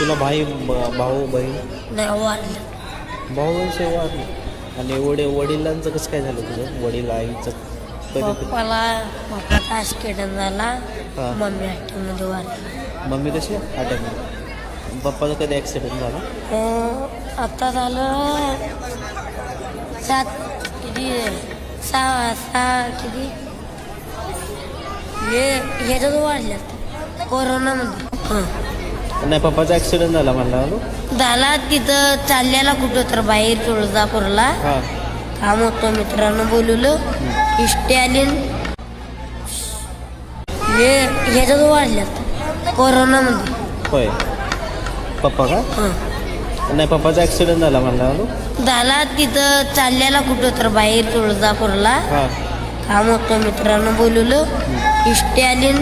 तुला भाऊ बहीण नाही वाढलं. भाऊ बहीण वाढले. आणि वडिलांचं कसं काय झालं तुझं? वडील आईचं कधी पप्पाचा ॲक्सिडेंट झाला. हां. मम्मी ॲक्टिव्हमध्ये वाढली. मम्मी कशी अटॅक? पप्पाचा कधी ॲक्सिडेंट झाला? आता झालं 6 किती ह्याच्यात वाढल्यात कोरोनामध्ये. हां नाही, पप्पाचा ॲक्सिडेंट झाला म्हणला झाला. तिथं चाललेला कुठं तर बाहेर तुळजापूरला हां. काम होतं. मित्रांनं बोलवलं. इष्टे आली ह्याच्यात वाढल्यात कोरोनामध्ये. होय. पप्पा का? हां नाही, पप्पाचा ॲक्सिडेंट झाला म्हणला झाला. तिथं चाललेला कुठं तर बाहेर तुळजापूरला हां. काम होतं. मित्रांनं बोलवलं. इष्टे आली